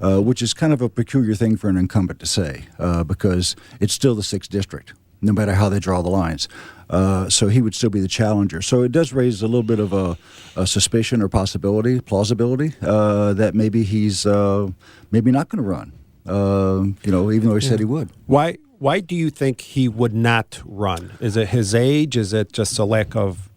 which is kind of a peculiar thing for an incumbent to say, because it's still the 6th district, no matter how they draw the lines. So he would still be the challenger. So it does raise a little bit of a suspicion or plausibility, that maybe he's maybe not going to run, even though he said he would. Why do you think he would not run? Is it his age? Is it just a lack of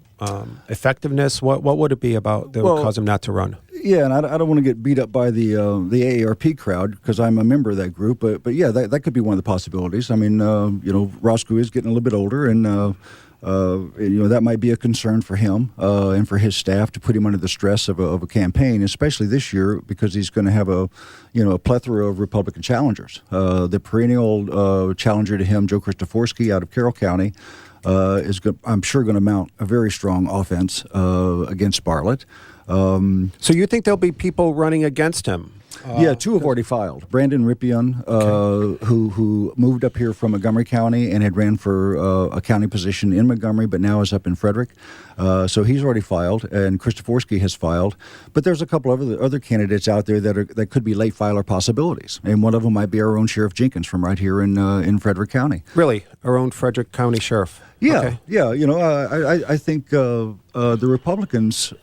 effectiveness? What would it be about that would cause him not to run? Yeah, and I don't want to get beat up by the AARP crowd because I'm a member of that group, but yeah, that could be one of the possibilities. I mean, Roscoe is getting a little bit older, and that might be a concern for him and for his staff to put him under the stress of a campaign, especially this year because he's going to have a plethora of Republican challengers. The perennial challenger to him, Joe Christoforski out of Carroll County, is I'm sure going to mount a very strong offense against Bartlett. So you think there'll be people running against him? Yeah, 2 have already filed. Brandon Rippion, who moved up here from Montgomery County and had ran for a county position in Montgomery, but now is up in Frederick. So he's already filed, and Christoforski has filed. But there's a couple of other candidates out there that could be late filer possibilities, and one of them might be our own Sheriff Jenkins from right here in Frederick County. Really, our own Frederick County Sheriff. Yeah, okay. Yeah. I think the Republicans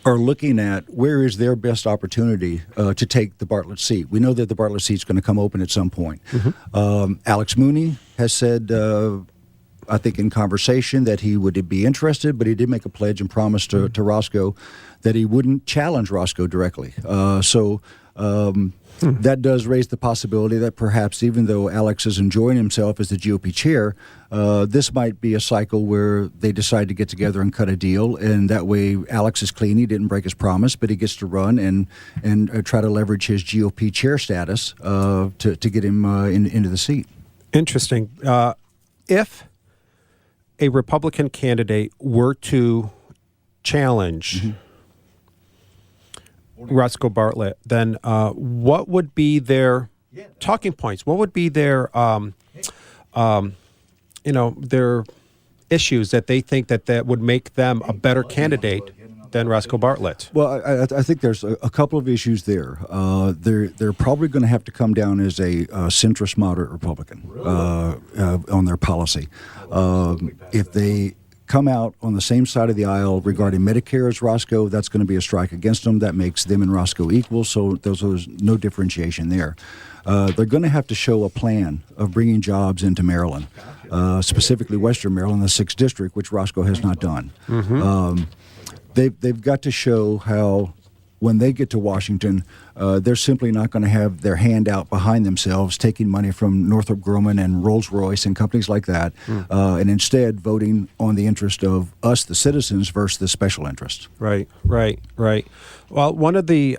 are looking at where is their best opportunity to take the Bartlett seat. We know that the Bartlett seat's going to come open at some point. Mm-hmm. Alex Mooney has said, I think in conversation, that he would be interested, but he did make a pledge and promise to Roscoe that he wouldn't challenge Roscoe directly. That does raise the possibility that perhaps even though Alex is enjoying himself as the GOP chair, this might be a cycle where they decide to get together and cut a deal, and that way Alex is clean. He didn't break his promise, but he gets to run and try to leverage his GOP chair status to get him into the seat. Interesting. If a Republican candidate were to challenge Roscoe Bartlett, then what would be their talking points? What would be their, their issues that they think that would make them a better candidate than Roscoe Bartlett? Well, I think there's a couple of issues there. They're probably going to have to come down as a centrist moderate Republican on their policy. If they come out on the same side of the aisle regarding Medicare as Roscoe, that's going to be a strike against them. That makes them and Roscoe equal, so there's no differentiation there. They're going to have to show a plan of bringing jobs into Maryland, specifically Western Maryland, the 6th District, which Roscoe has not done. Mm-hmm. They've got to show how when they get to Washington, they're simply not going to have their hand out behind themselves, taking money from Northrop Grumman and Rolls-Royce and companies like that, and instead voting on the interest of us, the citizens, versus the special interest. Right. Well, one of the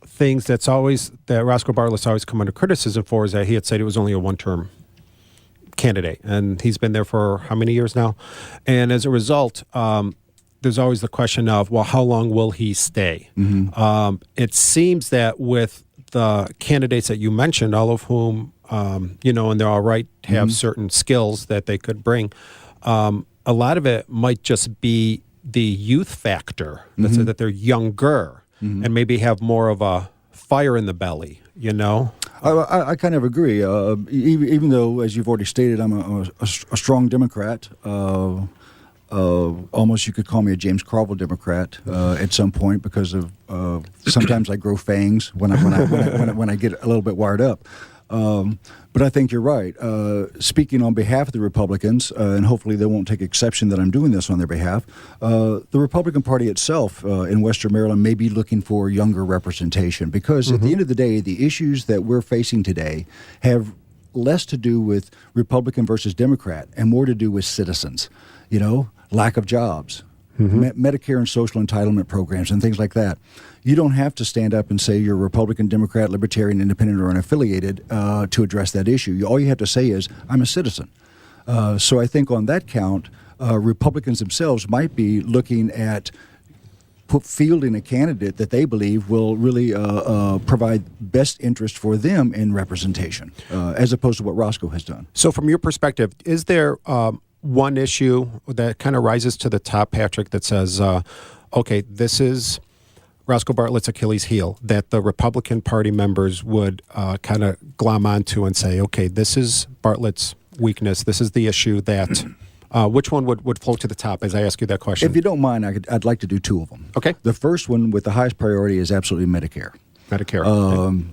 things that Roscoe Bartlett's always come under criticism for is that he had said it was only a one-term candidate, and he's been there for how many years now? And as a result, there's always the question of, well, how long will he stay? Mm-hmm. It seems that with the candidates that you mentioned, all of whom, and they're all right, have certain skills that they could bring, a lot of it might just be the youth factor, that they're younger and maybe have more of a fire in the belly, I kind of agree. Even though, as you've already stated, I'm a strong Democrat, almost you could call me a James Carville Democrat at some point because of sometimes I grow fangs when I get a little bit wired up. But I think you're right. Speaking on behalf of the Republicans, and hopefully they won't take exception that I'm doing this on their behalf, the Republican Party itself in Western Maryland may be looking for younger representation because at the end of the day, the issues that we're facing today have less to do with Republican versus Democrat and more to do with citizens, lack of jobs, Medicare and social entitlement programs and things like that. You don't have to stand up and say you're Republican, Democrat, Libertarian, Independent, or unaffiliated to address that issue. All you have to say is, I'm a citizen. So I think on that count, Republicans themselves might be looking at fielding a candidate that they believe will really provide best interest for them in representation, as opposed to what Roscoe has done. So from your perspective, is there one issue that kind of rises to the top, Patrick, that says, okay, this is Roscoe Bartlett's Achilles heel that the Republican Party members would kind of glom onto and say, okay, this is Bartlett's weakness. This is the issue that, which one would float to the top as I ask you that question? If you don't mind, I'd like to do two of them. Okay. The first one with the highest priority is absolutely Medicare. Medicare.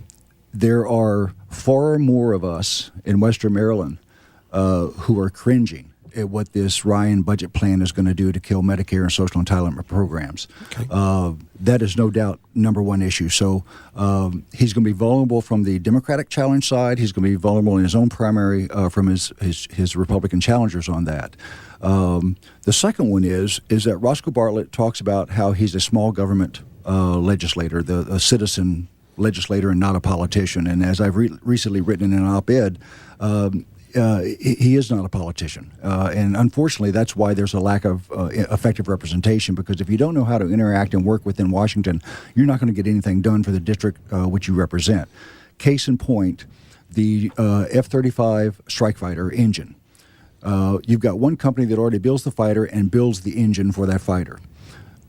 There are far more of us in Western Maryland who are cringing at what this Ryan budget plan is going to do to kill Medicare and social entitlement programs. Okay. That is no doubt number one issue. So he's going to be vulnerable from the Democratic challenge side. He's going to be vulnerable in his own primary from his Republican challengers on that. The second one is that Roscoe Bartlett talks about how he's a small government legislator, a citizen legislator and not a politician. And as I've recently written in an op-ed, he is not a politician. And unfortunately, that's why there's a lack of effective representation, because if you don't know how to interact and work within Washington, you're not going to get anything done for the district which you represent. Case in point, the F-35 strike fighter engine. You've got one company that already builds the fighter and builds the engine for that fighter.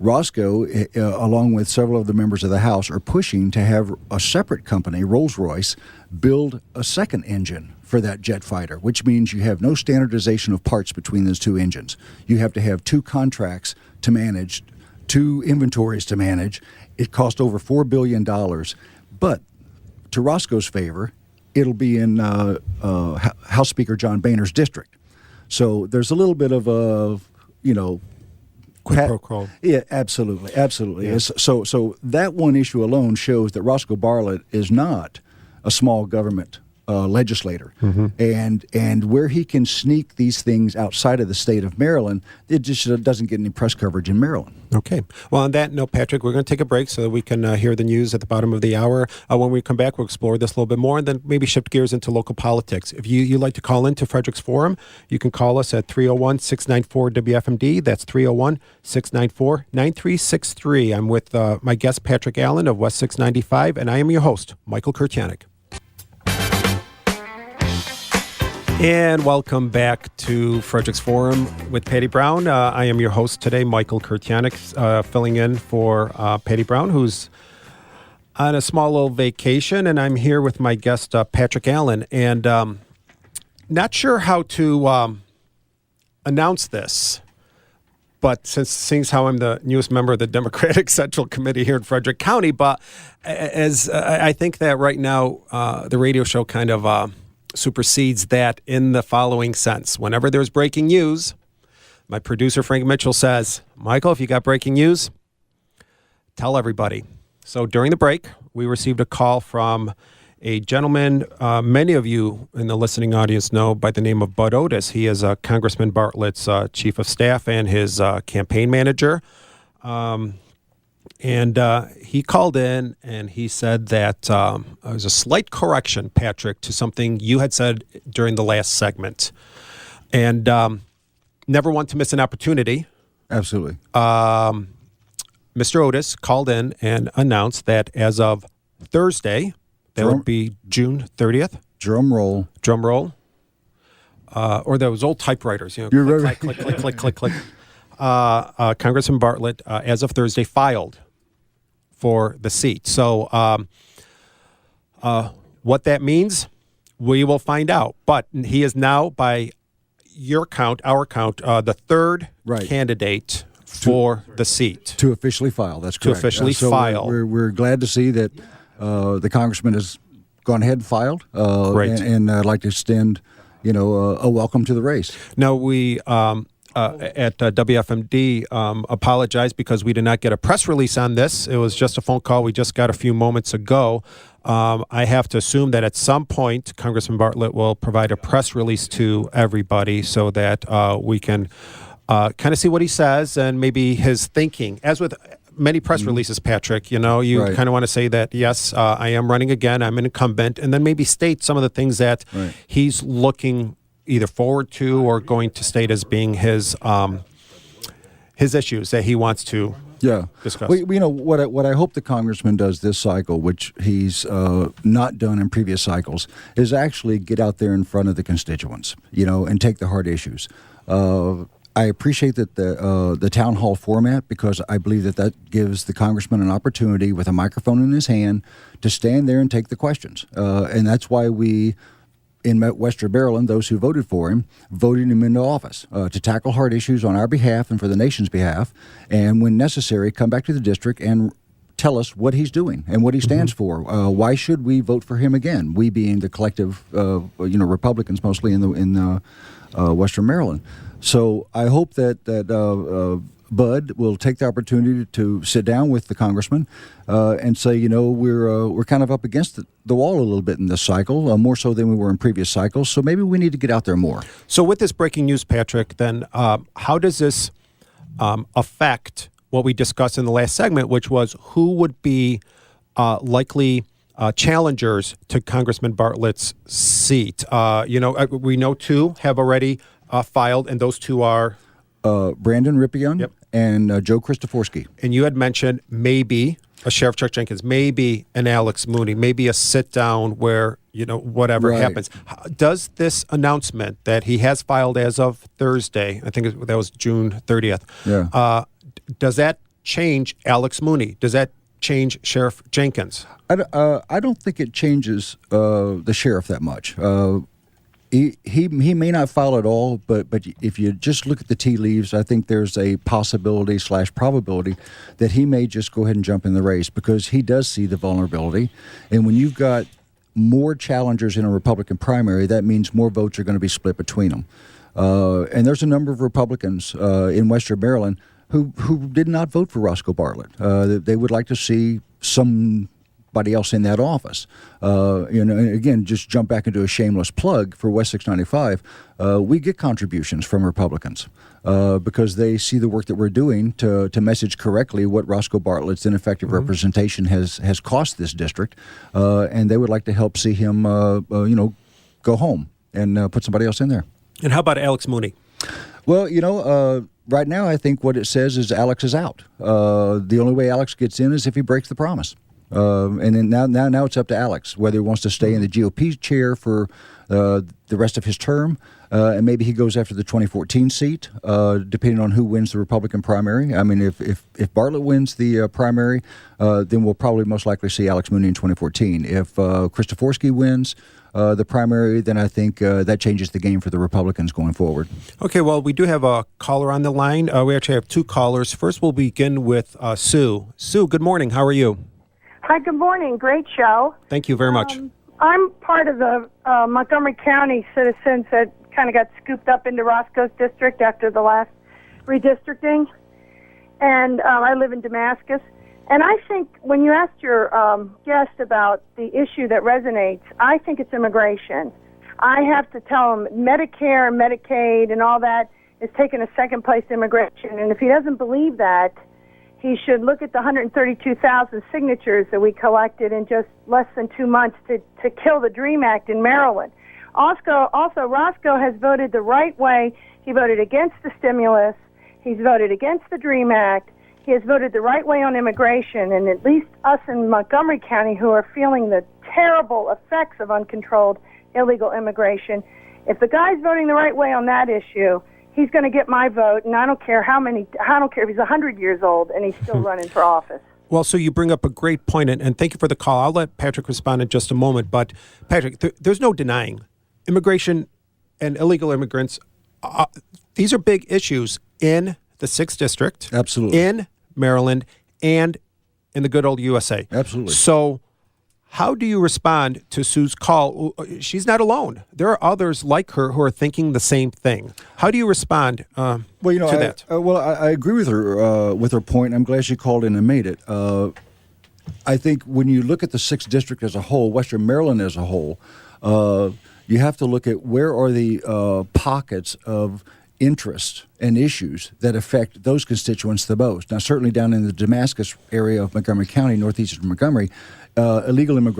Roscoe, along with several of the members of the House, are pushing to have a separate company, Rolls-Royce, build a second engine for that jet fighter, which means you have no standardization of parts between those two engines. You have to have two contracts to manage, two inventories to manage. It cost over $4 billion. But to Roscoe's favor, it'll be in House Speaker John Boehner's district. So there's a little bit of a, quid pro quo. Yeah, absolutely. Yeah. So that one issue alone shows that Roscoe Bartlett is not a small government legislator, and where he can sneak these things outside of the state of Maryland, it just doesn't get any press coverage in Maryland. Okay. Well, on that note, Patrick, we're going to take a break so that we can hear the news at the bottom of the hour. When we come back, we'll explore this a little bit more and then maybe shift gears into local politics. If you'd like to call into Frederick's Forum, you can call us at 301-694-WFMD. That's 301-694-9363. I'm with my guest, Patrick Allen of West695, and I am your host, Michael Kurtianik. And welcome back to Frederick's Forum with Patty Brown. I am your host today, Michael Kurtianik, filling in for Patty Brown, who's on a small little vacation. And I'm here with my guest, Patrick Allen. And not sure how to announce this, but seeing how I'm the newest member of the Democratic Central Committee here in Frederick County, but as I think that right now the radio show kind of supersedes that in the following sense. Whenever there's breaking news, my producer Frank Mitchell says, Michael, if you got breaking news, tell everybody. So during the break, we received a call from a gentleman many of you in the listening audience know by the name of Bud Otis. He is Congressman Bartlett's chief of staff and his campaign manager. And he called in and he said that there was a slight correction, Patrick, to something you had said during the last segment. And never want to miss an opportunity. Absolutely. Mr. Otis called in and announced that as of Thursday, that would be June 30th. Drum roll. Drum roll. Or those old typewriters, You're click, click, click, click, click, click. Congressman Bartlett, as of Thursday, filed for the seat. So what that means, we will find out. But he is now, by your count, our count, the third candidate for the seat. To officially file, that's correct. To officially file. We're glad to see that the congressman has gone ahead and filed. And I'd like to extend, a welcome to the race. Now, we... at WFMD apologize because we did not get a press release on this. It was just a phone call we just got a few moments ago. I have to assume that at some point Congressman Bartlett will provide a press release to everybody so that we can kind of see what he says and maybe his thinking. As with many press releases, Patrick, you kind of want to say that, yes, I am running again, I'm an incumbent, and then maybe state some of the things that he's looking either forward to or going to state as being his issues that he wants to discuss. Well, what I hope the congressman does this cycle, which he's not done in previous cycles, is actually get out there in front of the constituents, and take the hard issues. I appreciate that the town hall format, because I believe that gives the congressman an opportunity with a microphone in his hand to stand there and take the questions. And that's why we, in Western Maryland, those who voted for him, voted him into office to tackle hard issues on our behalf and for the nation's behalf. And when necessary, come back to the district and tell us what he's doing and what he stands for. Why should we vote for him again? We being the collective, Republicans mostly in Western Maryland. So I hope that Bud will take the opportunity to sit down with the congressman and say, we're kind of up against the wall a little bit in this cycle, more so than we were in previous cycles. So maybe we need to get out there more. So with this breaking news, Patrick, then how does this affect what we discussed in the last segment, which was who would be likely challengers to Congressman Bartlett's seat? We know two have already filed, and those two are Brandon Rippion and Joe Christoforski. And you had mentioned maybe a Sheriff Chuck Jenkins, maybe an Alex Mooney, maybe a sit down where whatever happens. Does this announcement that he has filed as of Thursday, I think that was June 30th, does that change Alex Mooney? Does that change Sheriff Jenkins? I don't think it changes the sheriff that much. He may not file at all, but if you just look at the tea leaves, I think there's a possibility / probability that he may just go ahead and jump in the race, because he does see the vulnerability. And when you've got more challengers in a Republican primary, that means more votes are going to be split between them. And there's a number of Republicans in Western Maryland who did not vote for Roscoe Bartlett. They would like to see somebody else in that office. And again, just jump back into a shameless plug for West695. We get contributions from Republicans because they see the work that we're doing to message correctly what Roscoe Bartlett's ineffective representation has cost this district, and they would like to help see him, go home and put somebody else in there. And how about Alex Mooney? Well, right now I think what it says is Alex is out. The only way Alex gets in is if he breaks the promise. And then now it's up to Alex whether he wants to stay in the GOP chair for the rest of his term, and maybe he goes after the 2014 seat, depending on who wins the Republican primary. I mean, if Bartlett wins the primary, then we'll probably most likely see Alex Mooney in 2014. If Christoforski wins the primary, then I think that changes the game for the Republicans going forward. Okay, well, we do have a caller on the line. We actually have two callers. First, we'll begin with Sue. Sue, good morning. How are you? Hi, good morning. Great show. Thank you very much. I'm part of the Montgomery County citizens that kind of got scooped up into Roscoe's district after the last redistricting. And I live in Damascus. And I think when you asked your guest about the issue that resonates, I think it's immigration. I have to tell him Medicare and Medicaid and all that is taking a second place to immigration. And if he doesn't believe that, he should look at the 132,000 signatures that we collected in just less than 2 months to kill the DREAM Act in Maryland. Also, Roscoe has voted the right way. He voted against the stimulus. He's voted against the DREAM Act. He has voted the right way on immigration, and at least us in Montgomery County who are feeling the terrible effects of uncontrolled illegal immigration, if the guy's voting the right way on that issue, he's going to get my vote, and I don't care if he's 100 years old and he's still running for office. Well, so you bring up a great point, and thank you for the call. I'll let Patrick respond in just a moment. But, Patrick, there's no denying immigration and illegal immigrants. These are big issues in the 6th District. Absolutely. In Maryland and in the good old USA. Absolutely. So how do you respond to Sue's call? She's not alone. There are others like her who are thinking the same thing. How do you respond to that? I agree with her point. I'm glad she called in and made it. I think when you look at the 6th District as a whole, Western Maryland as a whole, you have to look at where are the pockets of interest and issues that affect those constituents the most. Now, certainly down in the Damascus area of Montgomery County, northeast of Montgomery, illegal immigration